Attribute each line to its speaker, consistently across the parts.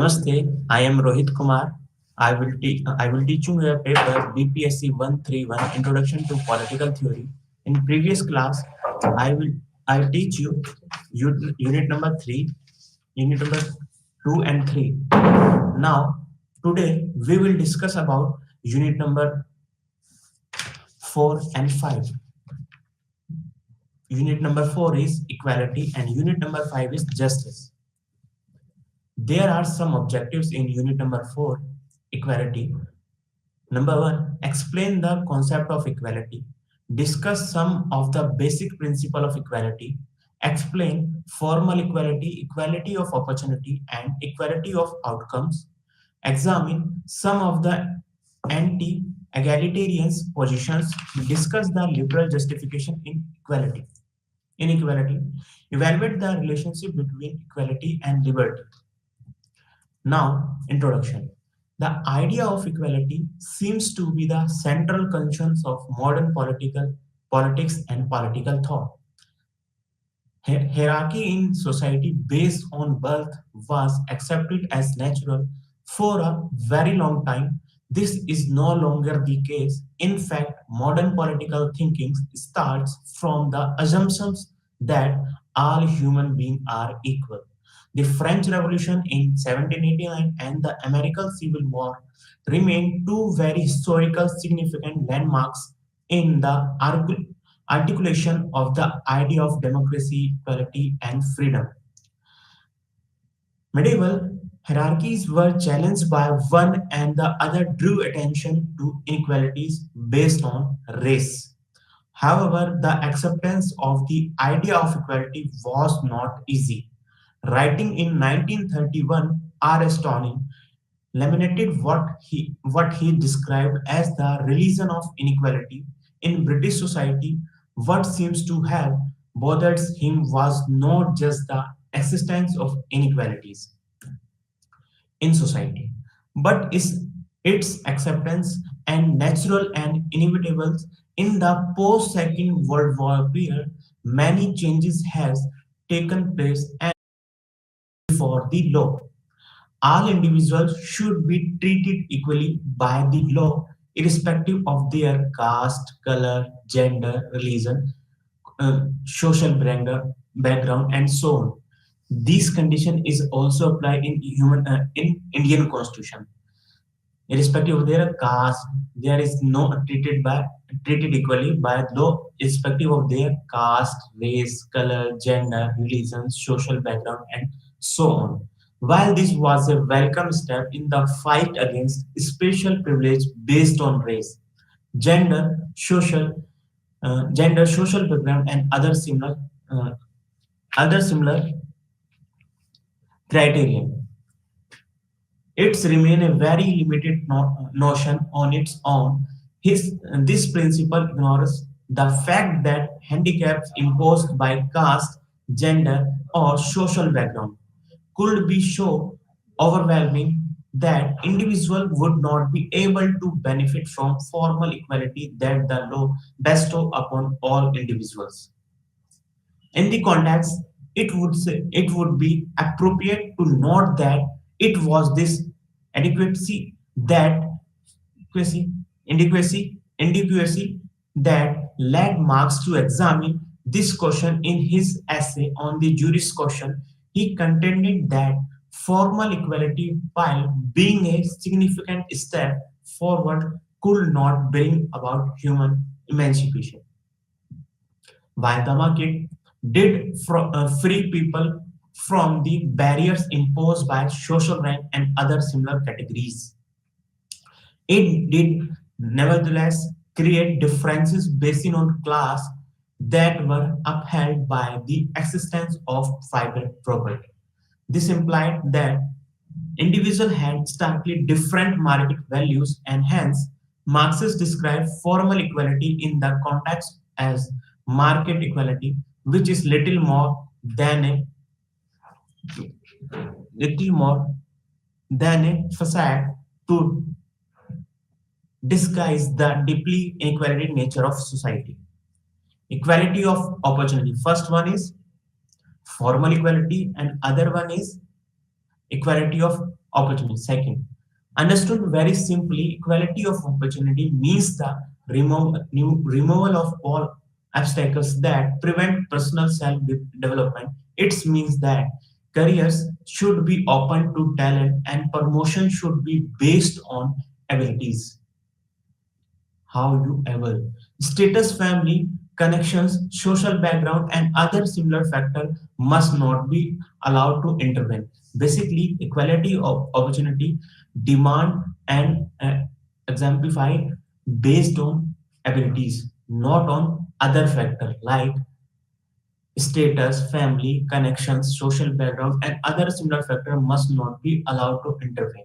Speaker 1: Namaste, I am Rohit Kumar. I will teach you a paper BPSC 131 Introduction to Political Theory. In previous class, I will I teach you unit number 3, unit number 2 and 3. Now, today we will discuss about unit number 4 and 5. Unit number 4 is equality and unit number 5 is justice. There are some objectives in unit number 4, equality. Number one, explain the concept of equality. Discuss some of the basic principle of equality. Explain formal equality, equality of opportunity, and equality of outcomes. Examine some of the anti-egalitarian positions. Discuss the liberal justification in equality. Inequality. Evaluate the relationship between equality and liberty. Now, introduction. The idea of equality seems to be the central conscience of modern politics and political thought. Hierarchy in society based on birth was accepted as natural for a very long time. This is no longer the case. In fact, modern political thinking starts from the assumptions that all human beings are equal. The French Revolution in 1789 and the American Civil War remain two very historical significant landmarks in the articulation of the idea of democracy, equality, and freedom. Medieval hierarchies were challenged by one and the other drew attention to inequalities based on race. However, the acceptance of the idea of equality was not easy. Writing in 1931, R. Stoney laminated what he described as the religion of inequality in British society. What seems to have bothered him was not just the existence of inequalities in society, but its acceptance and natural and inevitable. In the post-Second World War period, many changes has taken place and for the law. All individuals should be treated equally by the law, irrespective of their caste, color, gender, religion, social background, and so on. This condition is also applied in Indian Constitution. Irrespective of their caste, there is no treated equally by law, irrespective of their caste, race, color, gender, religion, social background, and so on. While this was a welcome step in the fight against special privilege based on race, gender, social background, and uh, other similar criterion. It's remain a very limited notion on its own. This principle ignores the fact that handicaps imposed by caste, gender, or social background could be so overwhelming that individual would not be able to benefit from formal equality that the law bestow upon all individuals. In the context, it would be appropriate to note that it was this adequacy that inadequacy that led Marx to examine this question in his essay on the Jewish question. He contended that formal equality, while being a significant step forward, could not bring about human emancipation while the market did free people from the barriers imposed by social rank and other similar categories. It did nevertheless create differences based on class that were upheld by the existence of private property. This implied that individuals had starkly different market values, and hence Marxists described formal equality in the context as market equality, which is little more than a facade to disguise the deeply inequality nature of society. Equality of opportunity. First one is formal equality, and other one is equality of opportunity. Second, understood very simply, equality of opportunity means the removal of all obstacles that prevent personal self-development. It means that careers should be open to talent and promotion should be based on abilities how you ever. Status, family, connections, social background, and other similar factors must not be allowed to intervene. Basically, equality of opportunity, demand, and exemplify based on abilities, not on other factors like status, family, connections, social background, and other similar factors must not be allowed to intervene.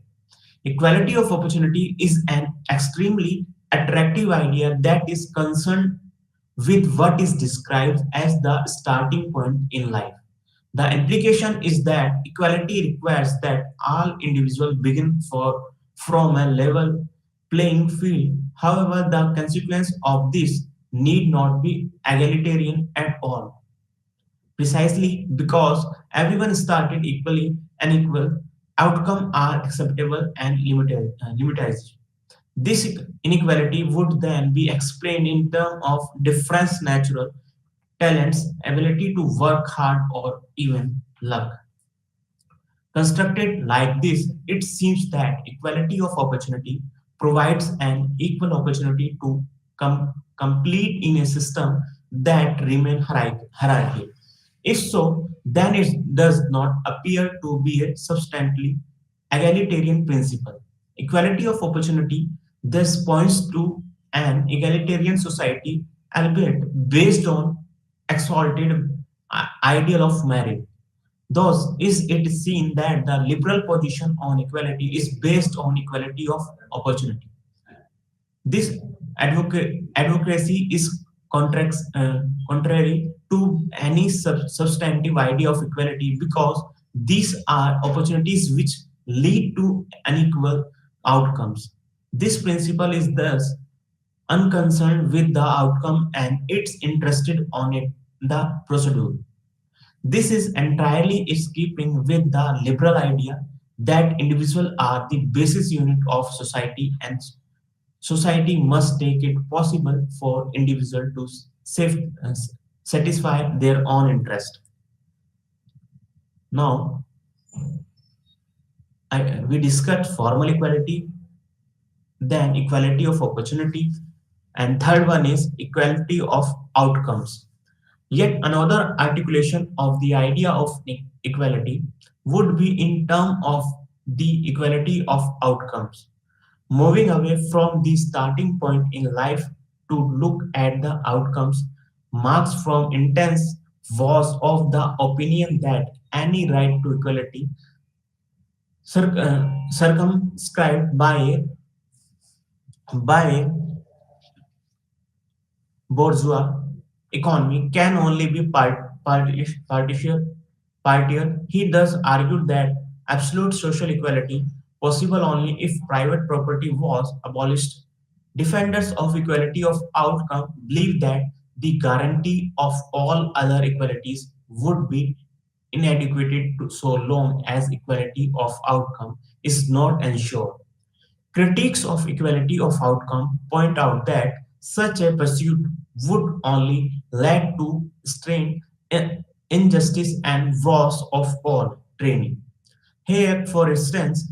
Speaker 1: Equality of opportunity is an extremely attractive idea that is concerned with what is described as the starting point in life. The implication is that equality requires that all individuals begin from a level playing field. However, the consequence of this need not be egalitarian at all. Precisely because everyone started equally and equal, outcomes are acceptable and limited. This inequality would then be explained in terms of different natural talents, ability to work hard, or even luck. Constructed like this, it seems that equality of opportunity provides an equal opportunity to complete in a system that remain hierarchical. If so, then it does not appear to be a substantially egalitarian principle. Equality of opportunity thus points to an egalitarian society, albeit based on exalted ideal of merit. Thus, is it seen that the liberal position on equality is based on equality of opportunity. This advocacy is contrary to any substantive idea of equality because these are opportunities which lead to unequal outcomes. This principle is thus unconcerned with the outcome and it's interested on it, the procedure. This is entirely is keeping with the liberal idea that individuals are the basis unit of society and society must take it possible for individuals to satisfy their own interest. Now, we discussed formal equality, then equality of opportunity, and third one is equality of outcomes. Yet another articulation of the idea of equality would be in terms of the equality of outcomes, moving away from the starting point in life to look at the outcomes. Marx from intense was of the opinion that any right to equality circumscribed by bourgeois economy can only be partial. He thus argued that absolute social equality possible only if private property was abolished. Defenders of equality of outcome believe that the guarantee of all other equalities would be inadequate to so long as equality of outcome is not ensured. Critics of equality of outcome point out that such a pursuit would only lead to strain, injustice, and loss of all training. Here, for instance,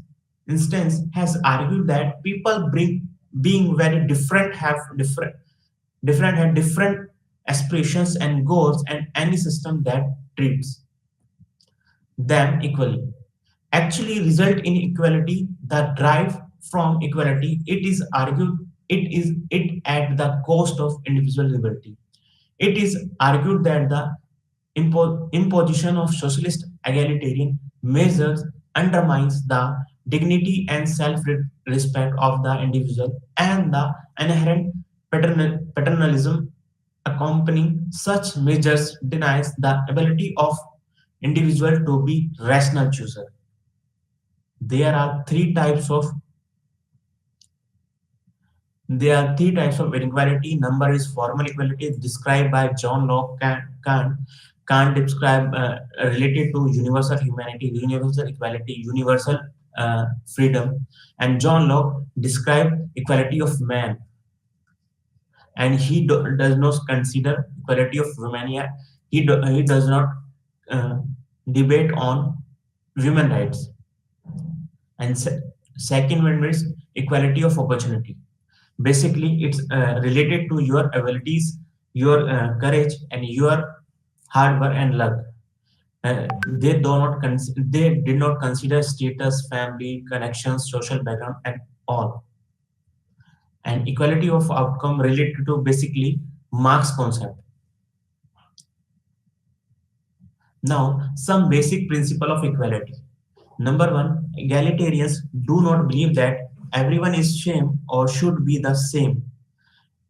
Speaker 1: has argued that people being very different have different aspirations and goals, and any system that treats them equally actually result in equality. The drive from equality, it is argued, it at the cost of individual liberty. It is argued that the imposition of socialist egalitarian measures undermines the dignity and self-respect of the individual and the inherent paternalism accompanying such measures denies the ability of individual to be rational chooser. There are three types of There are three types of inequality. Number is formal equality described by John Locke Kant. Kant describe related to universal humanity, universal equality, universal freedom. And John Locke described equality of man, and does not consider equality of women. Yeah, he does not uh, debate on women rights. And second one is equality of opportunity. Basically, it's related to your abilities, your courage, and your hard work and luck. They did not consider status, family, connections, social background, and all. And equality of outcome related to basically Marx concept. Now, some basic principle of equality. Number one, egalitarians do not believe that everyone is same or should be the same.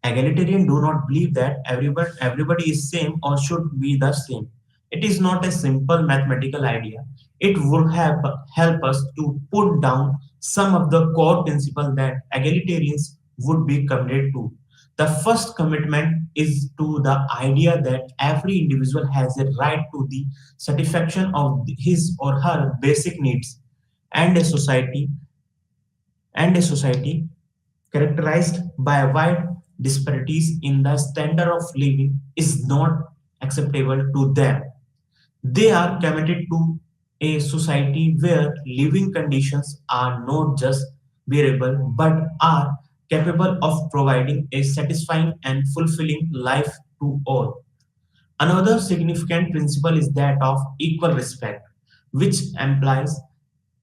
Speaker 1: Egalitarian do not believe that everybody is same or should be the same. It is not a simple mathematical idea. It would help us to put down some of the core principles that egalitarians would be committed to. The first commitment is to the idea that every individual has a right to the satisfaction of his or her basic needs, and a society characterized by wide disparities in the standard of living is not acceptable to them. They are committed to a society where living conditions are not just bearable but are capable of providing a satisfying and fulfilling life to all. Another significant principle is that of equal respect, which implies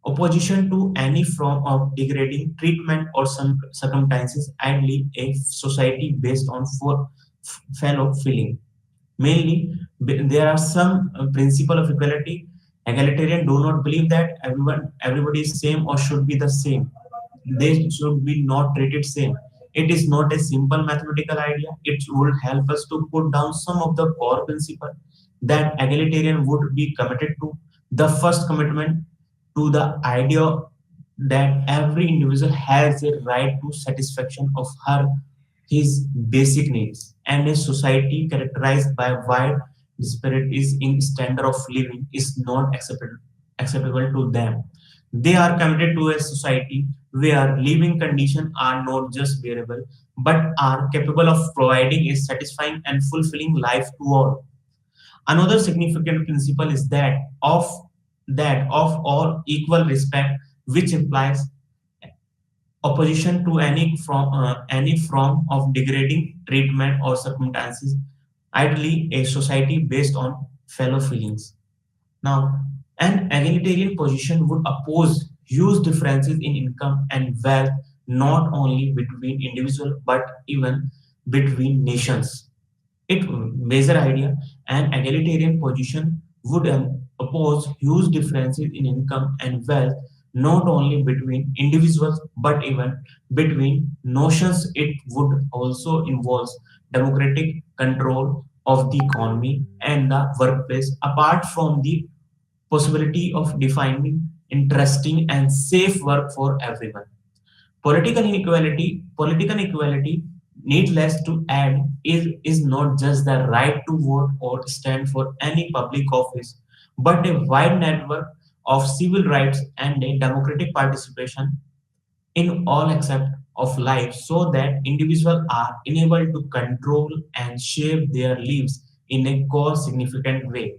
Speaker 1: opposition to any form of degrading treatment or some circumstances, ideally a society based on fellow feeling. Mainly, there are some principle of equality. Egalitarian do not believe that everybody is same or should be the same. They should be not treated same. It is not a simple mathematical idea. It would help us to put down some of the core principle that egalitarian would be committed to. The first commitment to the idea that every individual has a right to satisfaction of her his basic needs, and a society characterized by wide disparities in standard of living is not acceptable to them. They are committed to a society where living conditions are not just bearable but are capable of providing a satisfying and fulfilling life to all. Another significant principle is that of all equal respect, which implies opposition to any form of degrading treatment or circumstances, ideally a society based on fellow feelings. Now, an egalitarian position would oppose huge differences in income and wealth, not only between individuals but even between nations. Its major idea, an egalitarian position would oppose huge differences in income and wealth, not only between individuals but even between nations. It would also involve democratic control of the economy and the workplace, apart from the possibility of defining interesting and safe work for everyone. Political inequality, needless to add, is not just the right to vote or stand for any public office, but a wide network of civil rights and a democratic participation in all aspects of life so that individuals are enabled to control and shape their lives in a core significant way.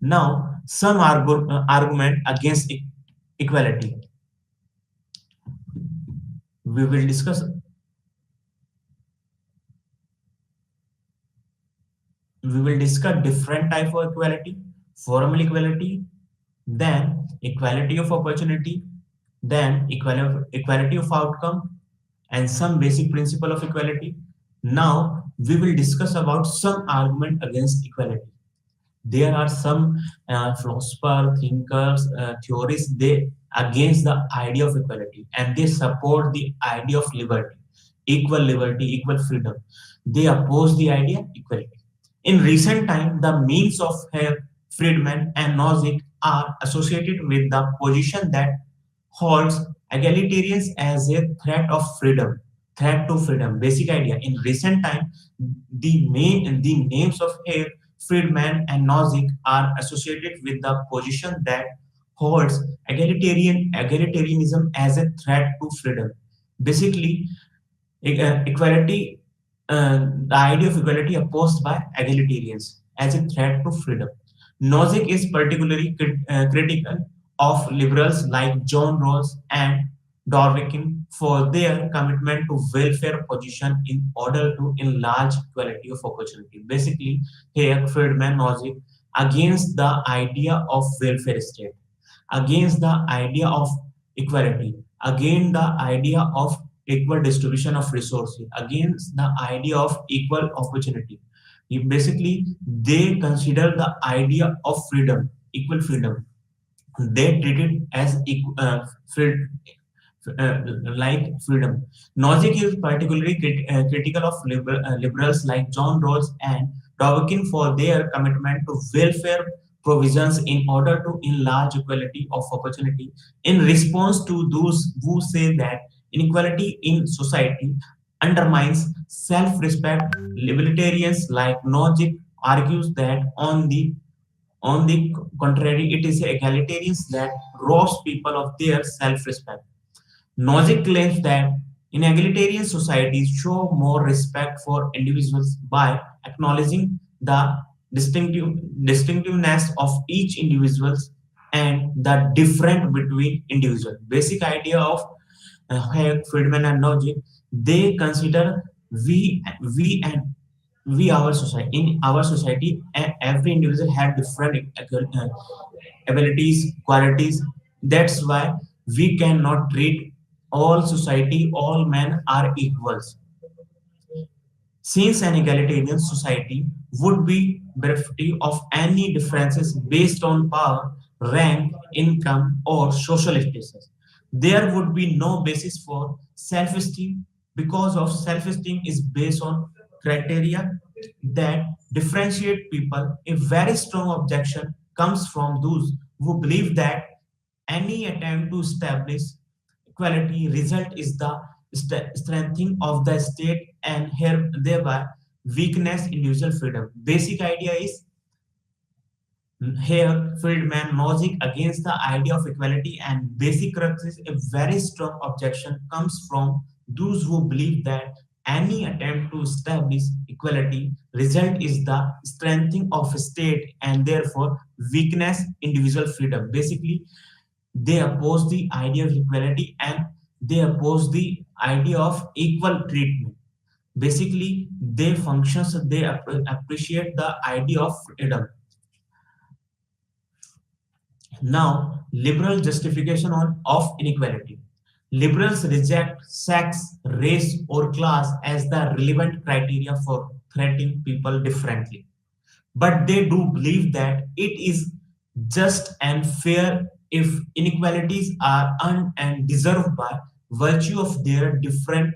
Speaker 1: Now, some argument against equality. We will discuss different type of equality: formal equality, then equality of opportunity, then equality of outcome, and some basic principle of equality. Now we will discuss about some argument against equality. There are some philosopher thinkers theories they against the idea of equality, and they support the idea of liberty, equal freedom. They oppose the idea equality. In recent time, the means of Friedman and Nozick are associated with the position that holds egalitarians as a threat to freedom. Basic idea. In recent time, the names of Friedman and Nozick are associated with the position that holds egalitarianism as a threat to freedom. Basically, equality, the idea of equality opposed by egalitarians as a threat to freedom. Nozick is particularly critical of liberals like John Rawls and Dworkin for their commitment to welfare position in order to enlarge equality of opportunity. Basically, here Friedman Nozick against the idea of welfare state, against the idea of equality, against the idea of equal distribution of resources, against the idea of equal opportunity. Basically, they consider the idea of freedom, equal freedom. They treat it as uh, like freedom. Nozick is particularly critical of liberals like John Rawls and Dworkin for their commitment to welfare provisions in order to enlarge equality of opportunity. In response to those who say that inequality in society undermines self-respect, libertarians like Nozick argues that on the contrary, it is egalitarians that robs people of their self-respect. Nozick claims that in egalitarian societies show more respect for individuals by acknowledging the distinctiveness of each individual and the different between individuals. Basic idea of Hayek, Friedman, and Nozick, they consider we we and we our society in our society every individual have different abilities, qualities. That's why we cannot treat all society, all men are equals. Since an egalitarian society would be bereft of any differences based on power, rank, income, or social status, there would be no basis for self-esteem because of self-esteem is based on criteria that differentiate people. A very strong objection comes from those who believe that any attempt to establish equality result is the strengthening of the state and here thereby weakness individual freedom. Basic idea is here Friedman logic against the idea of equality and basic crux is a very strong objection comes from those who believe that any attempt to establish equality result is the strengthening of state and therefore weakness individual freedom. Basically, they oppose the idea of equality and they oppose the idea of equal treatment. Basically, they functions, they appreciate the idea of freedom. Now, liberal justification of inequality. Liberals reject sex, race, or class as the relevant criteria for treating people differently. But they do believe that it is just and fair if inequalities are earned and deserved by virtue of their different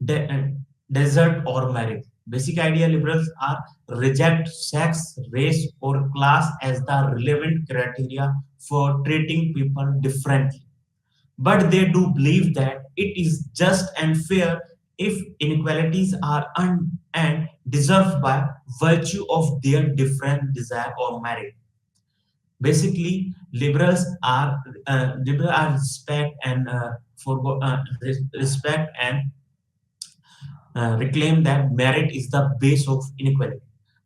Speaker 1: de- desert or merit. Basic idea liberals are reject sex, race, or class as the relevant criteria for treating people differently. But they do believe that it is just and fair if inequalities are earned and deserved by virtue of their different desire or merit. Basically, liberal are respect and respect and reclaim that merit is the base of inequality.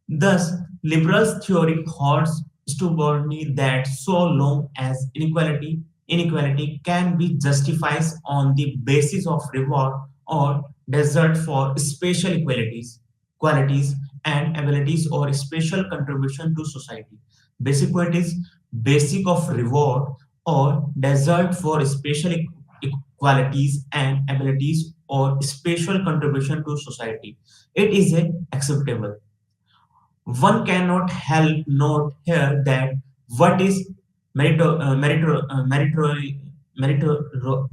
Speaker 1: Thus, liberals' theory holds stubbornly that so long as inequality can be justified on the basis of reward or desert for special qualities and abilities or special contribution to society. Basic qualities, basic of reward or desert for special qualities and abilities or special contribution to society. It is a acceptable. One cannot help note here that what is merito, merito, merito, merito,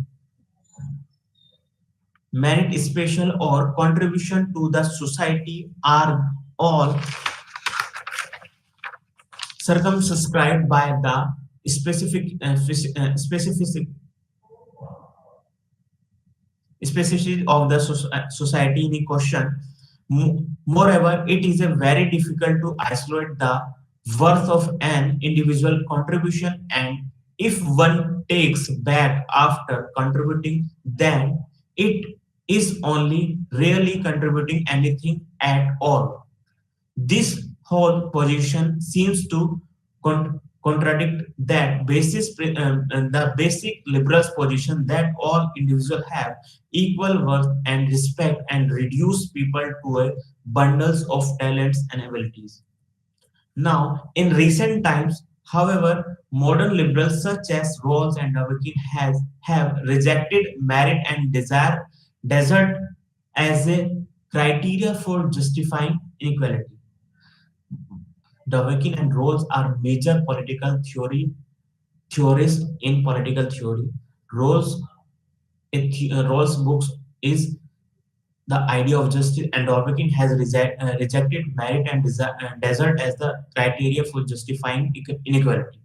Speaker 1: merit special or contribution to the society are all circumscribed by the specific specificity of the society in question. Moreover, it is a very difficult to isolate the worth of an individual contribution and If one takes back after contributing, then it is only really contributing anything at all. This whole position seems to contradict that the basic liberals position that all individuals have equal worth and respect and reduce people to a bundles of talents and abilities. Now, in recent times, however, modern liberals such as Rawls and Dworkin have rejected merit and desert as a criteria for justifying inequality. Dworkin and Rawls are major political theorists in political theory. Rawls' books is the idea of justice, and Dworkin has rejected merit and desert as the criteria for justifying inequality.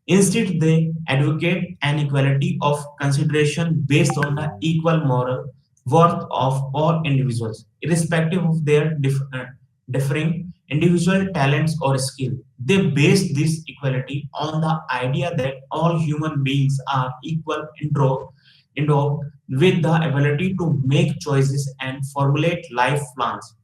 Speaker 1: Instead, they advocate an equality of consideration based on the equal moral worth of all individuals, irrespective of their differing individual talents or skill. They base this equality on the idea that all human beings are equal endowed with the ability to make choices and formulate life plans.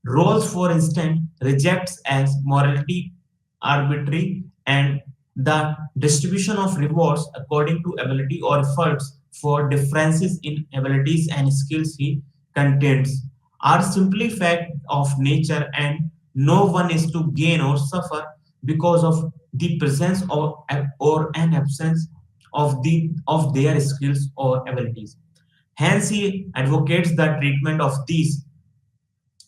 Speaker 1: Roles, for instance, rejects as morality arbitrary and the distribution of rewards according to ability or efforts for differences in abilities and skills he contends are simply fact of nature and no one is to gain or suffer because of the presence or an absence of their skills or abilities. Hence, he advocates the treatment of these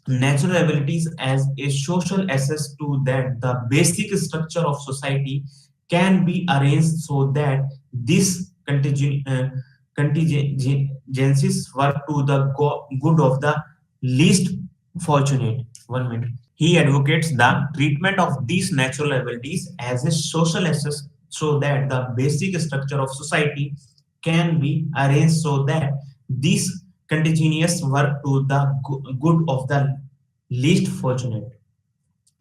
Speaker 1: natural abilities as a social access to that the basic structure of society can be arranged so that these contingencies work to the good of the least fortunate. One minute. He advocates the treatment of these natural abilities as a social access so that the basic structure of society can be arranged so that these continuous work to the good of the least fortunate.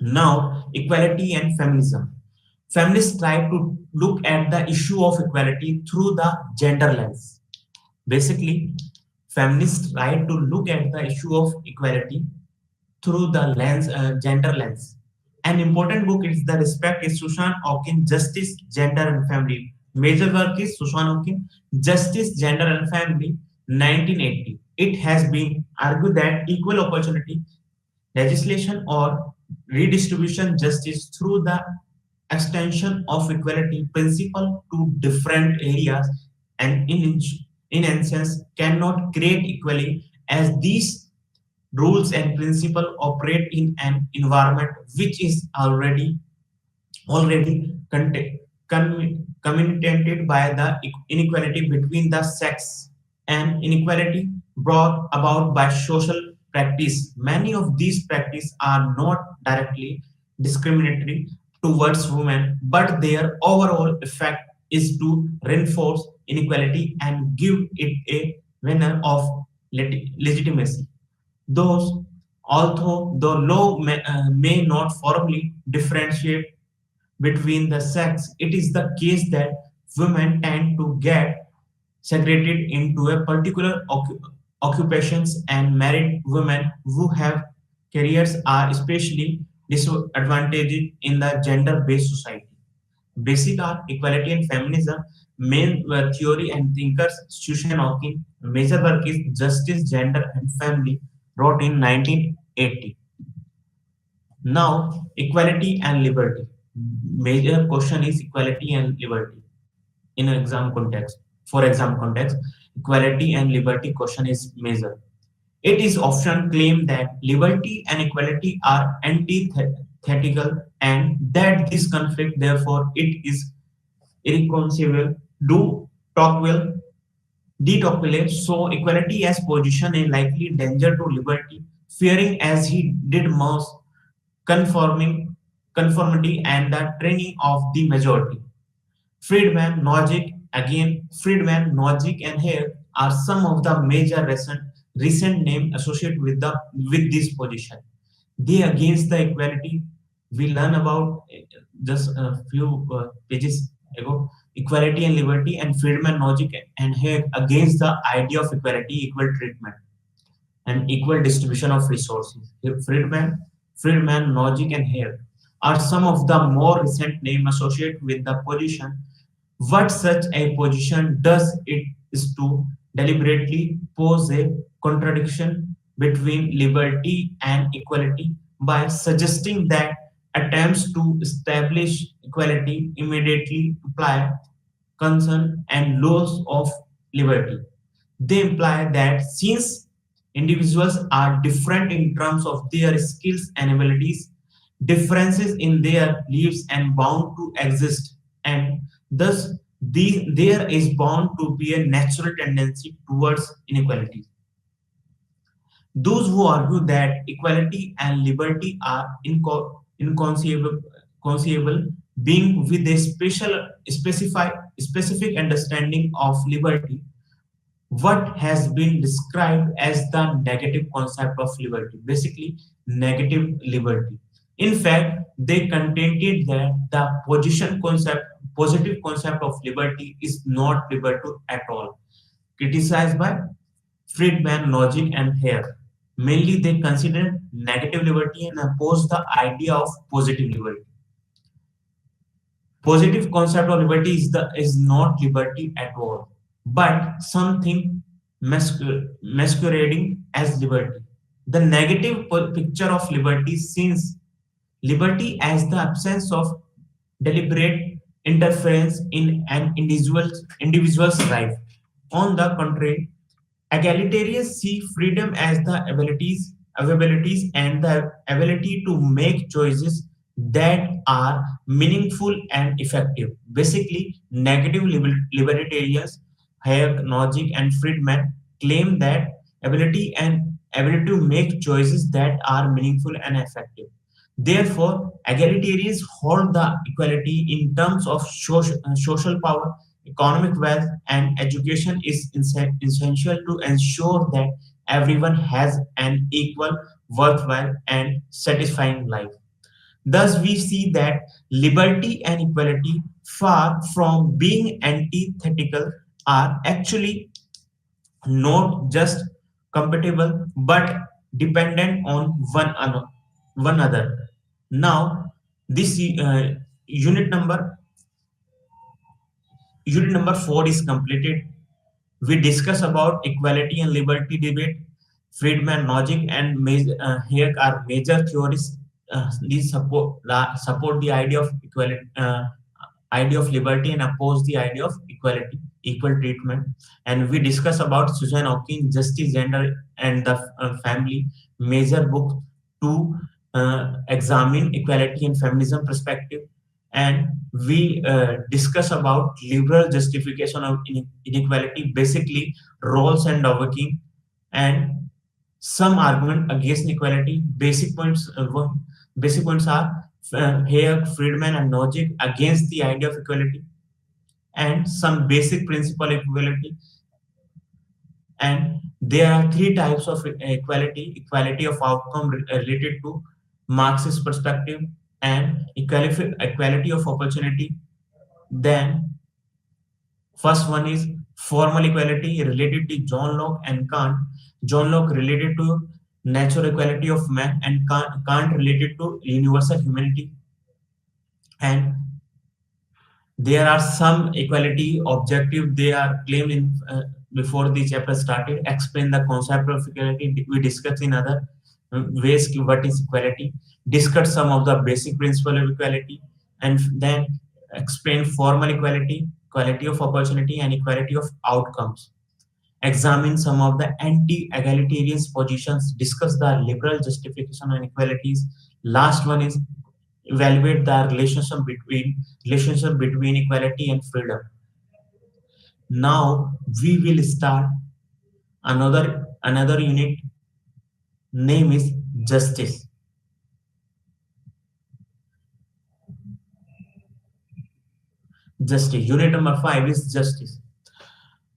Speaker 1: Now, equality and feminism. Feminists try to look at the issue of equality through the gender lens. Basically, feminists try to look at the issue of equality through the gender lens. An important book is The Respect is Susan Hawkins, Justice, Gender and Family. Major work is Susan Hawkins, Justice, Gender and Family, 1980. It has been argued that equal opportunity legislation or redistribution justice through the extension of equality principle to different areas and in essence cannot create equally as these rules and principle operate in an environment which is already communicated by the inequality between the sex and inequality brought about by social practice. Many of these practices are not directly discriminatory towards women, but their overall effect is to reinforce inequality and give it a manner of legitimacy. Those, although the law may not formally differentiate between the sex, it is the case that women tend to get segregated into a particular occupations and married women who have careers are especially disadvantaged in the gender-based society. Basic art, equality and feminism, main theory and thinkers Susan Hawkins, major work is Justice, Gender and Family, wrote in 1980. Now, equality and liberty. Major question is equality and liberty in an exam context. For exam context, equality and liberty question is major. It is often claimed that liberty and equality are antithetical and that this conflict, therefore, it is irreconcilable. Do Tocqueville, de Tocqueville saw equality as position a likely danger to liberty, fearing as he did most conforming conformity and the training of the majority. Friedman, Nozick, and Hare are some of the major recent names associated with this position. They against the equality we learn about just a few pages ago. equality and liberty, and Friedman logic and Hayek against the idea of equality, equal treatment, and equal distribution of resources. Friedman, logic, and Hayek are some of the more recent names associated with the position. What such a position does it is to deliberately pose a contradiction between liberty and equality by suggesting that attempts to establish equality immediately imply concern and loss of liberty. They imply that since individuals are different in terms of their skills and abilities, differences in their lives and bound to exist, and thus there is bound to be a natural tendency towards inequality. Those who argue that equality and liberty are inconceivable, being with a specific understanding of liberty, what has been described as the negative concept of liberty, basically negative liberty. In fact, they contended that the positive concept of liberty is not liberty at all, criticized by Friedman, logic, and Hare. Mainly, they consider negative liberty and oppose the idea of positive liberty. Positive concept of liberty is not liberty at all, but something masquerading as liberty. The negative picture of liberty sees liberty as the absence of deliberate interference in an individual's life. On the contrary, egalitarians see freedom as the abilities and the ability to make choices that are meaningful and effective. Basically, negative libertarians, Hayek, Nozick, and Friedman claim that ability to make choices that are meaningful and effective. Therefore, egalitarians hold the equality in terms of social power, economic wealth, and education is essential to ensure that everyone has an equal, worthwhile, and satisfying life. Thus, we see that liberty and equality, far from being antithetical, are actually not just compatible but dependent on one another. Now, this unit number unit number 4 is completed. We discuss about equality and liberty debate. Friedman logic and Hayek are major theories. These support the idea of equality, idea of liberty, and oppose the idea of equality, equal treatment. And we discuss about Susan Hawkins, Justice, Gender, and the Family, major book to examine equality and feminism perspective. And we discuss about liberal justification of inequality, basically roles and working, and some argument against inequality. Basic points are here Friedman and Nozick against the idea of equality, and some basic principle of equality. And there are three types of equality: equality of outcome related to Marxist perspective, and equality of opportunity. Then first one is formal equality related to John Locke and Kant. John Locke related to natural equality of man, and Kant related to universal humanity. And there are some equality objective they are claimed in before the chapter started. Explain the concept of equality. We discuss in other ways what is equality. Discuss some of the basic principle of equality, and then explain formal equality, equality of opportunity, and equality of outcomes. Examine some of the anti-egalitarian positions. Discuss the liberal justification on inequalities. Last one is evaluate the relationship between equality and freedom. Now we will start another unit. Name is justice. Justice. Unit number 5 is justice.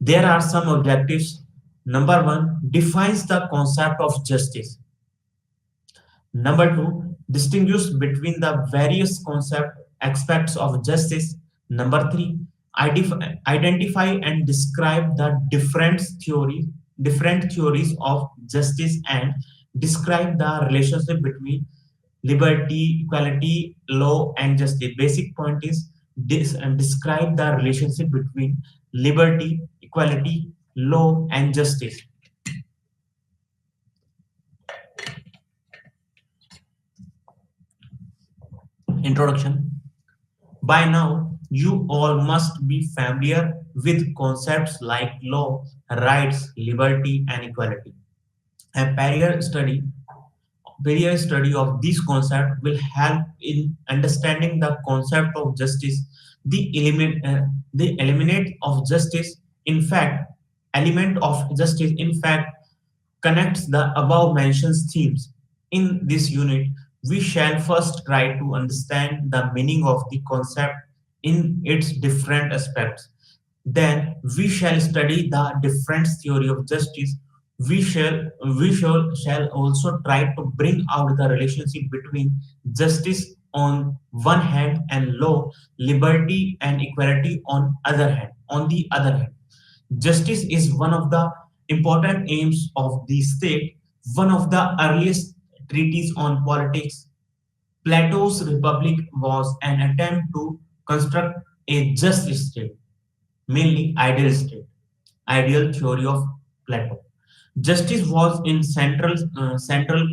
Speaker 1: There are some objectives. Number 1 defines the concept of justice. Number 2 distinguish between the various concept aspects of justice. Number 3 identify and describe the different theories of justice, and describe the relationship between liberty, equality, law, and justice. Basic point is describe the relationship between liberty, equality, law, and justice. Introduction. By now, you all must be familiar with concepts like law, rights, liberty, and equality. A prior study of this concept will help in understanding the concept of justice, the element of justice. In fact, element of justice, in fact, connects the above mentioned themes. In this unit, we shall first try to understand the meaning of the concept in its different aspects. Then we shall study the different theory of justice. We shall also try to bring out the relationship between justice on one hand and law, liberty, and equality on the other hand. Justice is one of the important aims of the state. One of the earliest treatises on politics, Plato's Republic, was an attempt to construct a just state, mainly ideal theory of Plato. Justice was in central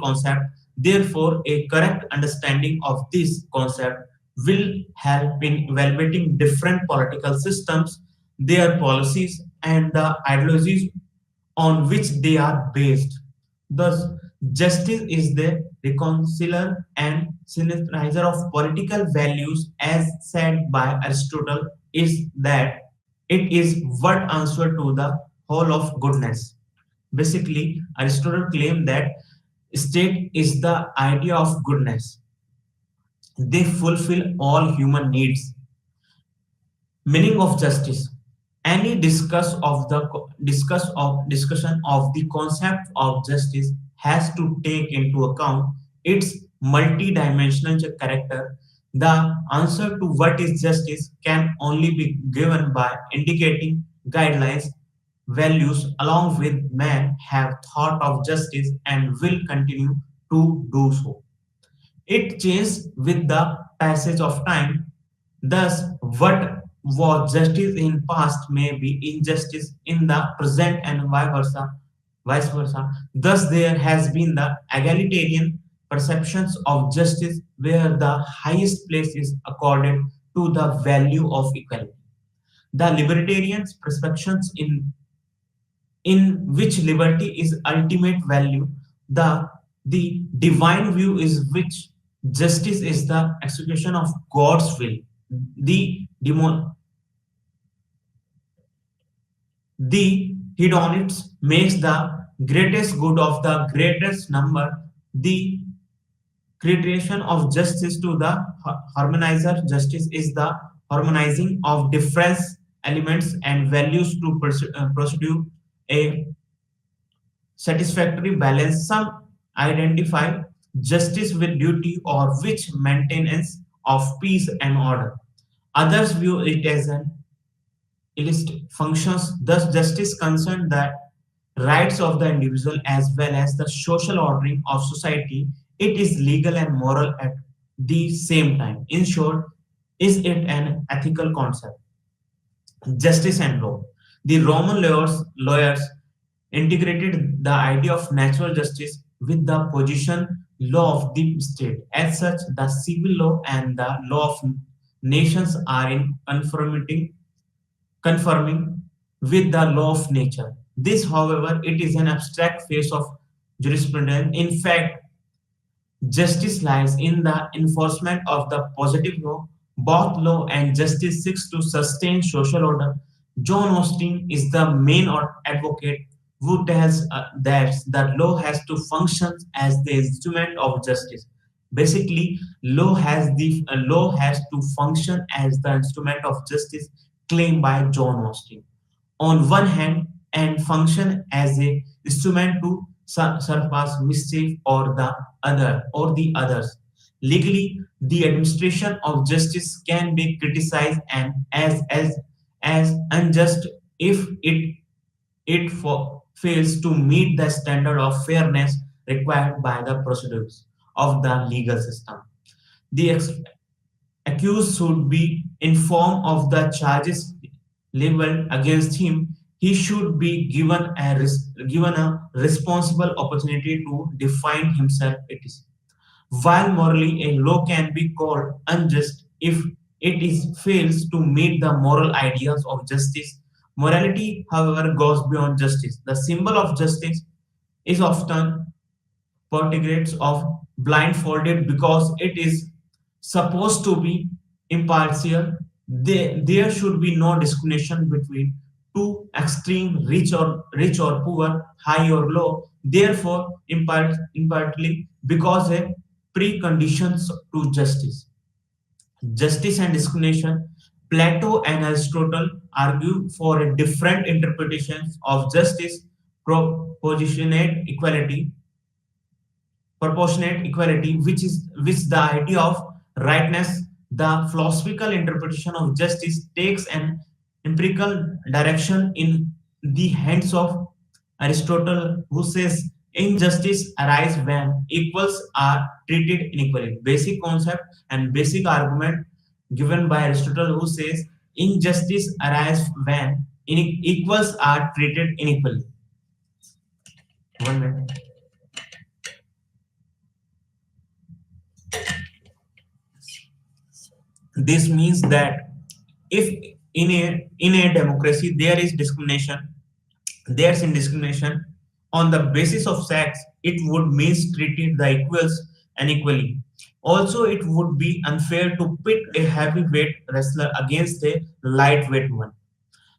Speaker 1: concept. Therefore, a correct understanding of this concept will help in evaluating different political systems, their policies, and the ideologies on which they are based. Thus, justice is the reconciler and synthesizer of political values, as said by Aristotle, is that it is what answer to the whole of goodness. Basically, Aristotle claimed that state is the idea of goodness. They fulfill all human needs. Meaning of justice. Any discussion of the concept of justice has to take into account its multidimensional character. The answer to what is justice can only be given by indicating guidelines, values along with man have thought of justice and will continue to do so. It changes with the passage of time. Thus, what was justice in past may be injustice in the present, and vice versa. Vice versa. Thus, there has been the egalitarian perceptions of justice, where the highest place is accorded to the value of equality. The libertarian perceptions in which liberty is ultimate value, the divine view is which justice is the execution of God's will. The demon the hedonists makes the greatest good of the greatest number. The creation of justice to the harmonizer. Justice is the harmonizing of different elements and values to pursue a satisfactory balance. Some identify justice with duty or which maintenance of peace and order. Others view it as an illicit functions. Thus, justice concerns the rights of the individual as well as the social ordering of society. It is legal and moral at the same time. In short, is it an ethical concept? Justice and law. The Roman lawyers integrated the idea of natural justice with the position law of the state. As such, the civil law and the law of nations are in conforming with the law of nature. This, however, it is an abstract phase of jurisprudence. In fact, justice lies in the enforcement of the positive law. Both law and justice seeks to sustain social order. John Austin is the main advocate who tells that law has to function as the instrument of justice. Basically, law has to function as the instrument of justice claimed by John Austin on one hand and function as a instrument to surpass mischief or the others. Legally, the administration of justice can be criticized and as unjust if it fails to meet the standard of fairness required by the procedures of the legal system. The accused should be informed of the charges leveled against him. He should be given a responsible opportunity to define himself. It is while morally a law can be called unjust if it is fails to meet the moral ideas of justice. Morality, however, goes beyond justice. The symbol of justice is often portraits of blindfolded because it is supposed to be impartial. There should be no discrimination between two extreme, rich or poor, high or low. Therefore, impartially because a preconditions to justice. Justice and discrimination. Plato and Aristotle argue for a different interpretations of justice, proportionate equality, proportionate equality, which the idea of rightness. The philosophical interpretation of justice takes an empirical direction in the hands of Aristotle, who says injustice arises when equals are treated unequally. Basic concept and basic argument given by Aristotle, who says injustice arises when equals are treated unequally. One minute. This means that if in a democracy there is discrimination, there's indiscrimination on the basis of sex, it would means treating the equals unequally. Also, it would be unfair to pit a heavyweight wrestler against a lightweight one.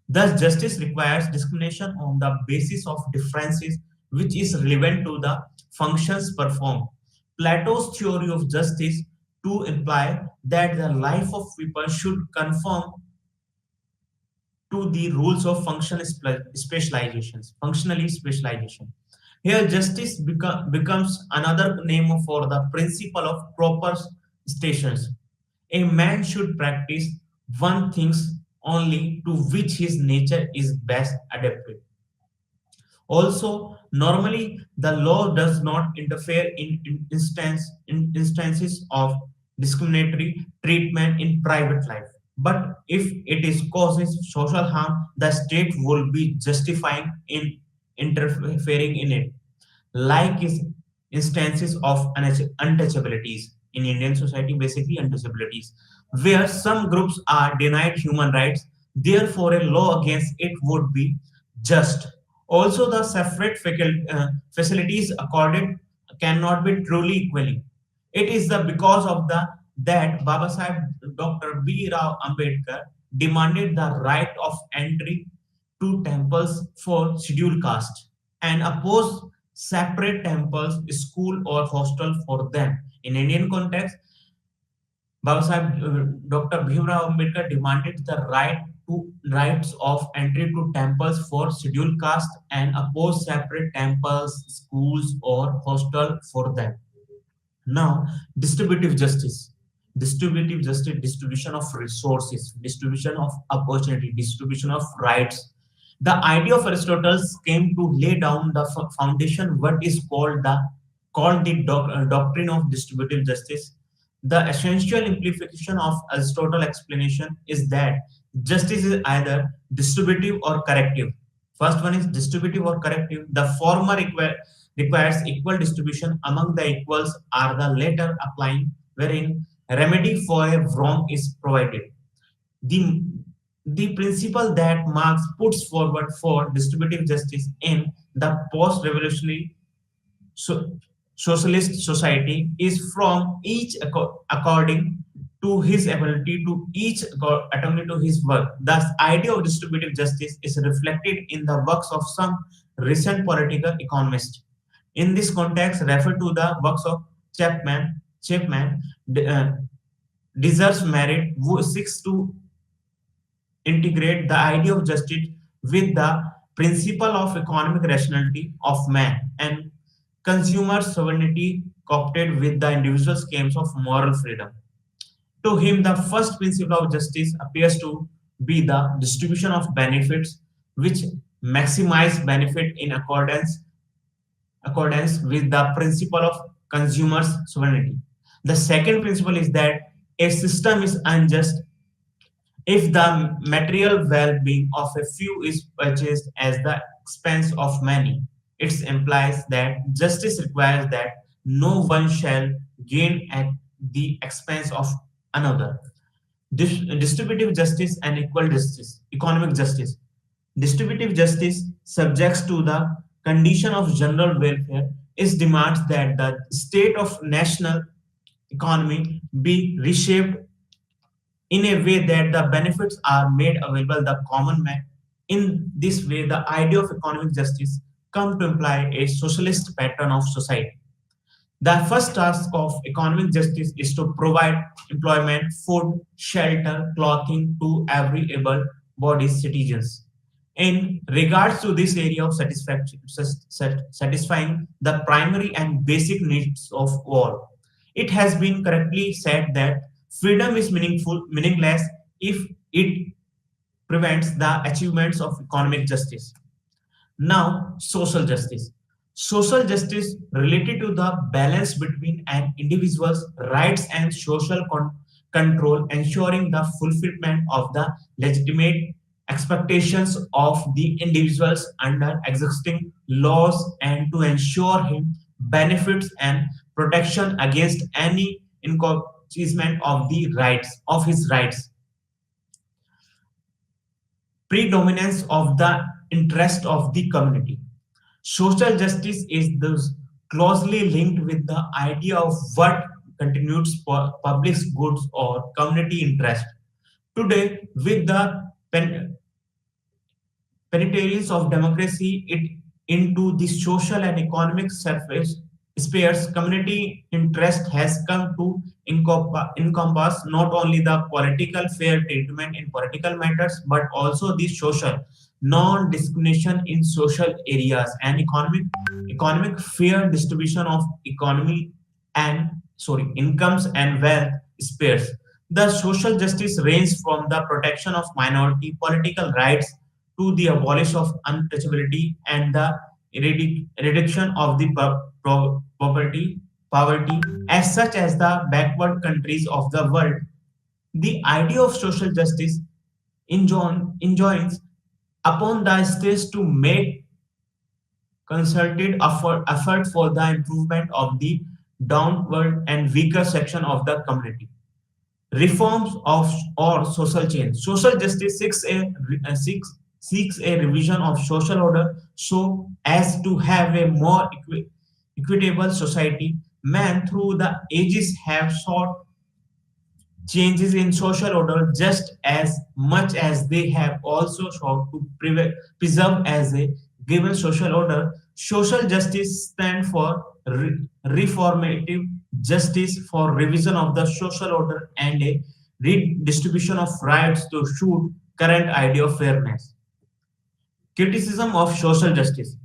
Speaker 1: Thus, justice requires discrimination on the basis of differences which is relevant to the functions performed. Plato's theory of justice to imply that the life of people should conform to the rules of specializations, functionally specialization. Here, justice becomes another name for the principle of proper stations. A man should practice one things only to which his nature is best adapted. Also, normally the law does not interfere in instances of discriminatory treatment in private life. But if it is causes social harm, the state will be justifying in interfering in it, like is instances of untouchabilities in Indian society, basically untouchabilities, where some groups are denied human rights. Therefore, a law against it would be just. Also, the separate facilities accorded cannot be truly equally. It is the because of the that Baba Sahib Dr. B. Rao Ambedkar demanded the right of entry to temples for scheduled caste and opposed separate temples, school or hostel for them. In Indian context, Baba Sahib, Dr. Bhimrao Ambedkar demanded the rights of entry to temples for scheduled caste and opposed separate temples, schools, or hostel for them. Now, distributive justice. Distributive justice, distribution of resources, distribution of opportunity, distribution of rights. The idea of Aristotle came to lay down the foundation, what is called the doctrine of distributive justice. The essential implication of Aristotle explanation is that justice is either distributive or corrective. First one is distributive or corrective. The former requires equal distribution among the equals, are the latter applying wherein remedy for a wrong is provided. The, the principle that Marx puts forward for distributive justice in the post-revolutionary so, socialist society is from each according to his ability to each according to his work. Thus, idea of distributive justice is reflected in the works of some recent political economists. In this context, refer to the works of Chapman, uh, deserves merit, who seeks to integrate the idea of justice with the principle of economic rationality of man and consumer sovereignty coopted with the individual schemes of moral freedom. To him, the first principle of justice appears to be the distribution of benefits which maximize benefit in accordance with the principle of consumers sovereignty. The second principle is that a system is unjust if the material well-being of a few is purchased at the expense of many. It implies that justice requires that no one shall gain at the expense of another. Distributive justice and equal justice, economic justice. Distributive justice, subjects to the condition of general welfare, is demands that the state of national economy be reshaped in a way that the benefits are made available the common man. In this way, the idea of economic justice come to imply a socialist pattern of society. The first task of economic justice is to provide employment, food, shelter, clothing to every able-bodied citizens. In regards to this area of satisfying the primary and basic needs of all, it has been correctly said that freedom is meaningless if it prevents the achievements of economic justice. Now, social justice. Social justice related to the balance between an individual's rights and social control, ensuring the fulfillment of the legitimate expectations of the individuals under existing laws and to ensure him benefits and protection against any encroachment of the rights of his rights, predominance of the interest of the community. Social justice is thus closely linked with the idea of what constitutes public goods or community interest. Today, with the penetrations of democracy it into the social and economic surface spheres, community interest has come to encompass not only the political fair treatment in political matters, but also the social non-discrimination in social areas and economic fair distribution of economy and incomes and wealth spheres. The social justice ranges from the protection of minority political rights to the abolition of untouchability and the reduction of the poverty as such as the backward countries of the world. The idea of social justice enjoins upon the states to make concerted effort for the improvement of the downward and weaker section of the community. Reforms of or social change. Social justice seeks a revision of social order so as to have a more equitable society. Man through the ages have sought changes in social order just as much as they have also sought to preserve as a given social order. Social justice stands for reformative justice for revision of the social order and a redistribution of rights to suit current idea of fairness. Criticism of social justice.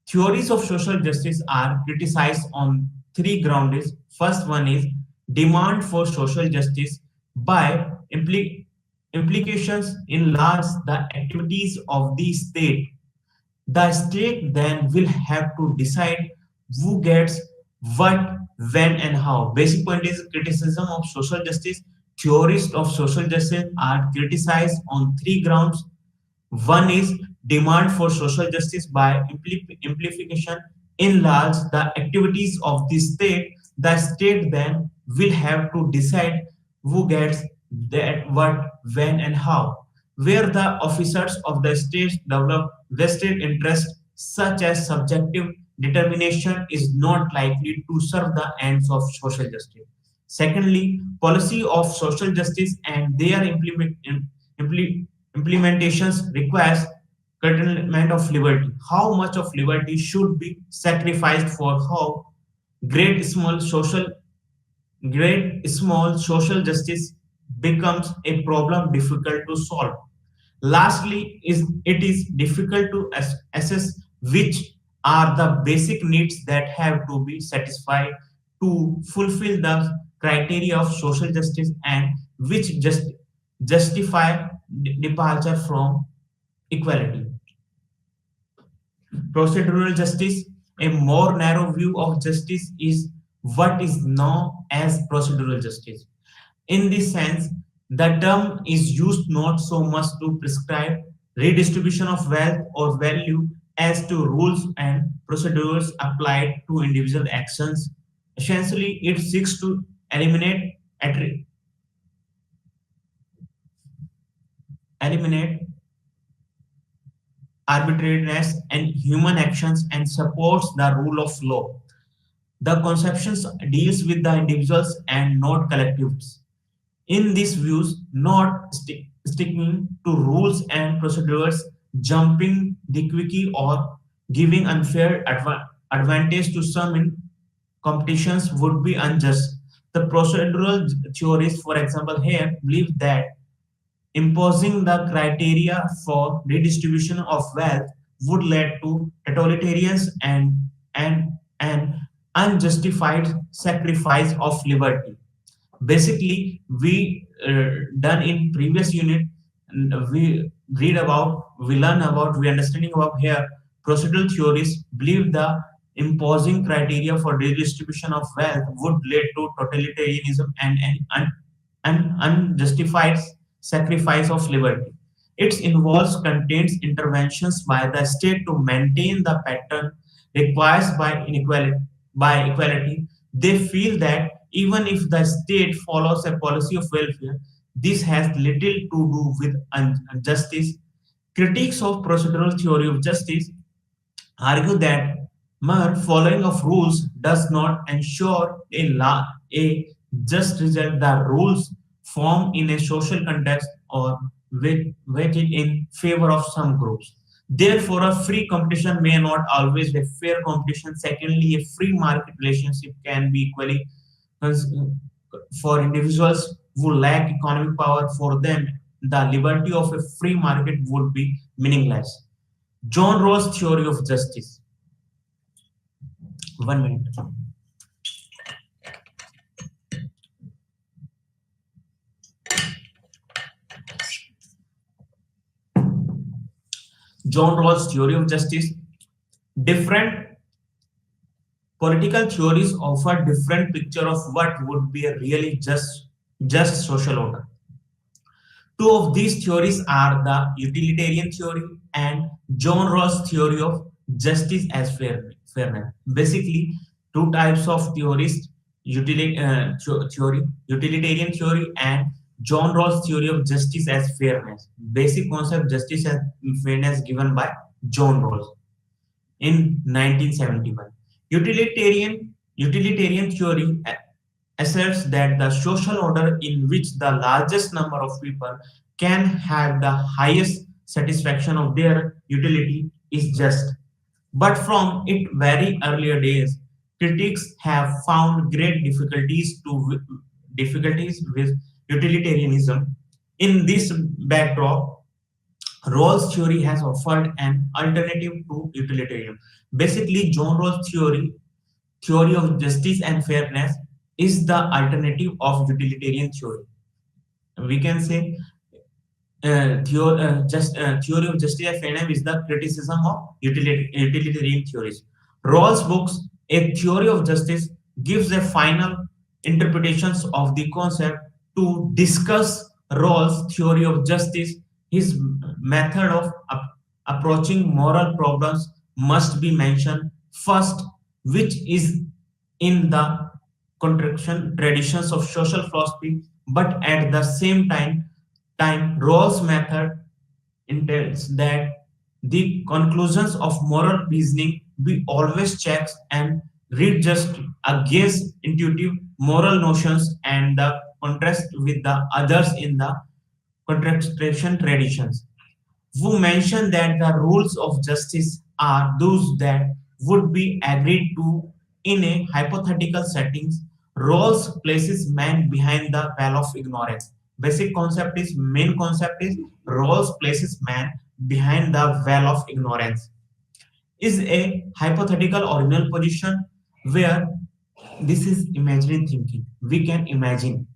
Speaker 1: Theories of social justice are criticized on three grounds. First one is demand for social justice by implications enlarge the activities of the state. The state then will have to decide who gets what, when, and how. Basic point is criticism of social justice. Theorists of social justice are criticized on three grounds. One is demand for social justice by implication enlarge the activities of the state. The state then will have to decide who gets that, what, when, and how. Where the officers of the state develop vested interest, such as subjective determination, is not likely to serve the ends of social justice. Secondly, policy of social justice and their implementations requires curtailment of liberty. How much of liberty should be sacrificed for how great small social justice becomes a problem difficult to solve. Lastly, it is difficult to assess which are the basic needs that have to be satisfied to fulfill the criteria of social justice and which justify departure from equality. Procedural justice, a more narrow view of justice, is what is known as procedural justice. In this sense, the term is used not so much to prescribe redistribution of wealth or value as to rules and procedures applied to individual actions. Essentially, it seeks to eliminate eliminate arbitrariness and human actions and supports the rule of law. The conceptions deals with the individuals and not collectives. In these views, not sticking to rules and procedures, jumping the quickie or giving unfair advantage to some in competitions would be unjust. The procedural theorists, for example, here believe that imposing the criteria for redistribution of wealth would lead to totalitarians and unjustified sacrifice of liberty. Basically, we done in previous unit, we read about, we learn about, we understanding about here. Procedural theories believe the imposing criteria for redistribution of wealth would lead to totalitarianism and unjustified sacrifice of liberty. It involves contains interventions by the state to maintain the pattern required by equality. They feel that even if the state follows a policy of welfare, this has little to do with justice. Critics of procedural theory of justice argue that mere following of rules does not ensure a just result. The rules form in a social context or weighted in favor of some groups. Therefore, a free competition may not always be a fair competition. Secondly, a free market relationship can be equally cons- for individuals who lack economic power. For them, the liberty of a free market would be meaningless. John Rawls' theory of justice. 1 minute. John Rawls' theory of justice. Different political theories offer different picture of what would be a really just social order. Two of these theories are the utilitarian theory and John Rawls' theory of justice as fairness. Basically, two types of theories: utilitarian theory, and John Rawls' theory of justice as fairness. Basic concept: justice as fairness, given by John Rawls in 1971. Utilitarian theory asserts that the social order in which the largest number of people can have the highest satisfaction of their utility is just. But from its very earlier days, critics have found great difficulties with utilitarianism. In this backdrop, Rawls' theory has offered an alternative to utilitarianism. Basically, John Rawls' theory of justice and fairness is the alternative of utilitarian theory. We can say theory of justice and fairness is the criticism of utilitarian theories. Rawls' books, A Theory of Justice, gives a final interpretations of the concept. To discuss Rawls' theory of justice, his method of approaching moral problems must be mentioned first, which is in the contraction traditions of social philosophy, but at the same time Rawls' method intends that the conclusions of moral reasoning be always checks and read just against intuitive moral notions and the contrast with the others in the contraction traditions, who mentioned that the rules of justice are those that would be agreed to in a hypothetical settings. Rawls places man behind the veil of ignorance. Basic concept is main concept is Rawls places man behind the veil of ignorance. Is a hypothetical original position where this is imaginary thinking. We can imagine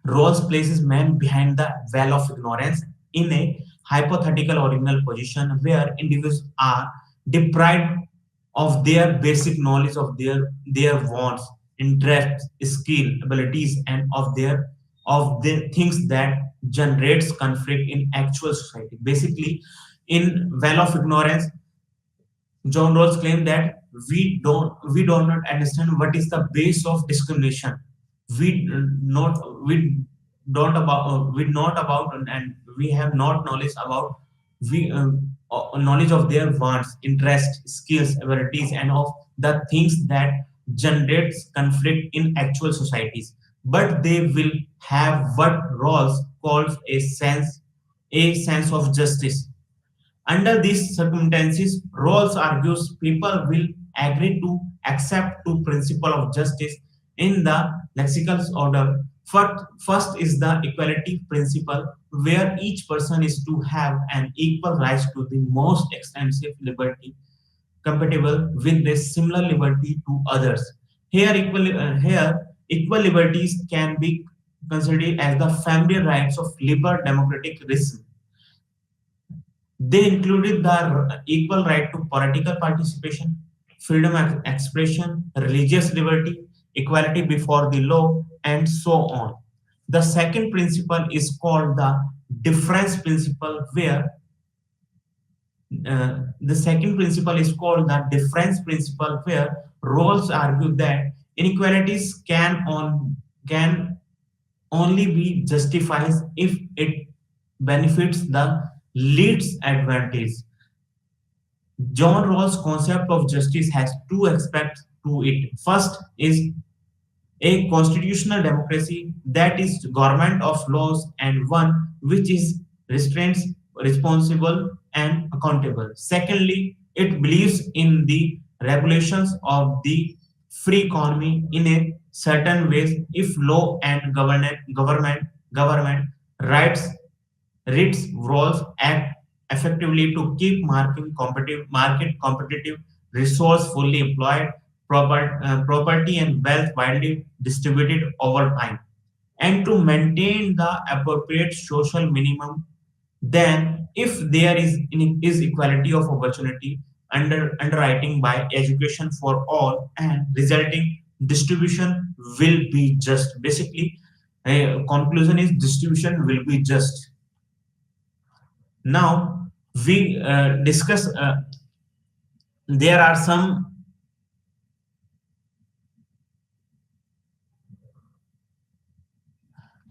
Speaker 1: Rawls places man behind the veil of ignorance in a hypothetical original position where individuals are deprived of their basic knowledge of their wants, interests, skill, abilities, and of the things that generates conflict in actual society. Basically, in veil of ignorance, John Rawls claimed that we do not understand what is the base of discrimination. We don't about we not about and we have not knowledge about we knowledge of their wants, interests, skills, abilities, and of the things that generates conflict in actual societies. But they will have what Rawls calls a sense of justice. Under these circumstances, Rawls argues people will agree to accept two principles of justice in the lexical order. First is the equality principle, where each person is to have an equal right to the most extensive liberty compatible with the similar liberty to others. Here, equal liberties can be considered as the family rights of liberal democratic reason. They included the equal right to political participation, freedom of expression, religious liberty, equality before the law, and so on. The second principle is called the difference principle, where the second principle is called the difference principle, where Rawls argue that inequalities can only be justified if it benefits the least advantage. John Rawls' concept of justice has two aspects to it. First is a constitutional democracy that is government of laws and one which is restraints, responsible and accountable. Secondly, it believes in the regulations of the free economy in a certain ways if law and government rights Ritz roles act effectively to keep market competitive, resource fully employed, property and wealth widely distributed over time, and to maintain the appropriate social minimum. Then, if there is equality of opportunity, underwriting by education for all, and resulting distribution will be just. Basically, conclusion is distribution will be just. Now we discuss. There are some.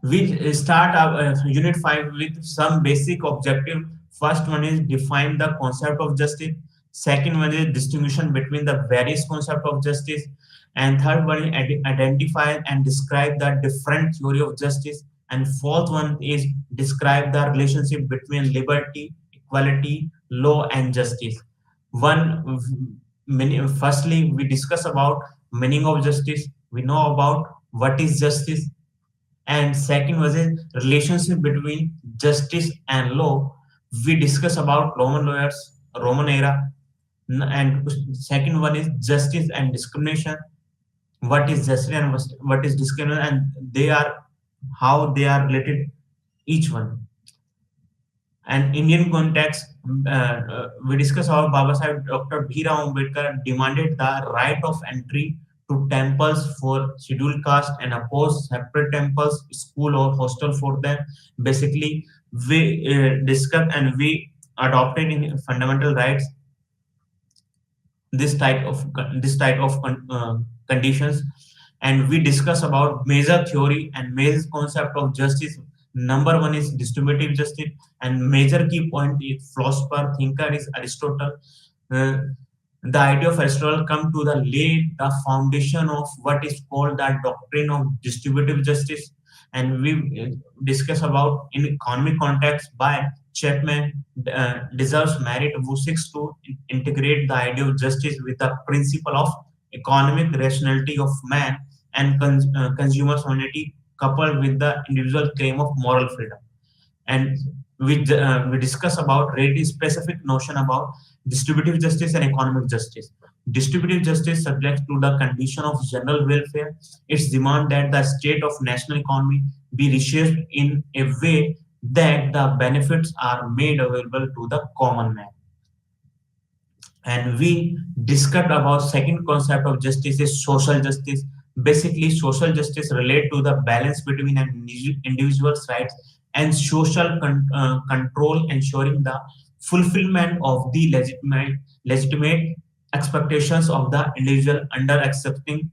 Speaker 1: We start our unit 5 with some basic objective. First one is define the concept of justice. Second one is distinction between the various concept of justice. And third one is identify and describe the different theory of justice. And fourth one is describe the relationship between liberty, equality, law, and justice. One, firstly, we discuss about meaning of justice. We know about what is justice, and second was a relationship between justice and law. We discuss about Roman lawyers, Roman era, and second one is justice and discrimination. What is justice and what is discrimination, and they are how they are related, each one. And Indian context, we discuss how Baba Sahib Dr. Bhira Ambedkar demanded the right of entry to temples for scheduled caste and opposed separate temples, school or hostel for them. Basically, we discuss and we adopted in fundamental rights this type of conditions, and we discuss about major theory and major concept of justice. Number one is distributive justice, and major key point is philosopher thinker is Aristotle. Uh, the idea of Aristotle come to the lay the foundation of what is called the doctrine of distributive justice, and we discuss about in economic context by Chapman deserves merit, who seeks to integrate the idea of justice with the principle of economic rationality of man and consumer sovereignty coupled with the individual claim of moral freedom. And we discuss about really specific notion about distributive justice and economic justice. Distributive justice subject to the condition of general welfare. It's demand that the state of national economy be reshaped in a way that the benefits are made available to the common man. And we discussed about second concept of justice is social justice. Basically, social justice relate to the balance between an individual's rights and social control, ensuring the fulfillment of the legitimate expectations of the individual under accepting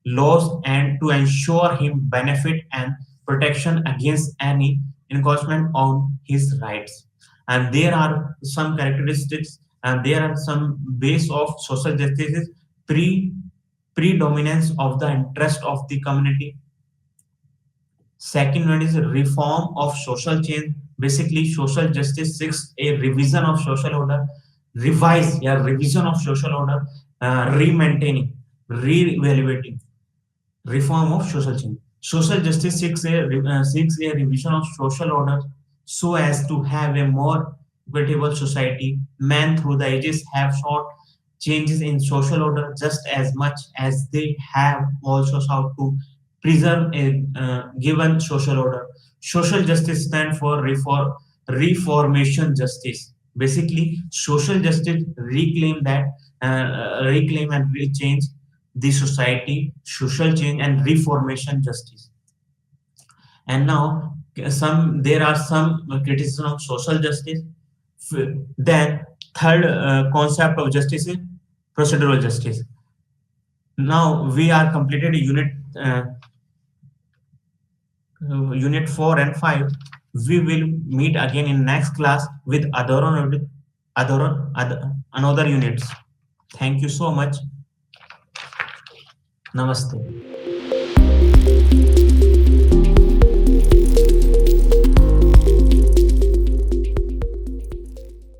Speaker 1: laws, and to ensure him benefit and protection against any encroachment on his rights. And there are some characteristics, and there are some base of social justice is pre predominance of the interest of the community. Second one is reform of social change. Basically, social justice seeks a revision of social order, revision of social order, re-maintaining, re-evaluating, reform of social change. Social justice seeks a revision of social order so as to have a more equitable society. Men through the ages have sought changes in social order just as much as they have also sought to preserve a given social order. Social justice stands for reformation justice. Basically, social justice reclaim and rechange the society, social change, and reformation justice. And now, some there are some criticism of social justice. Then, third concept of justice is procedural justice. Now we are completed unit 4 and 5. We will meet again in next class with another units. Thank you so much. Namaste.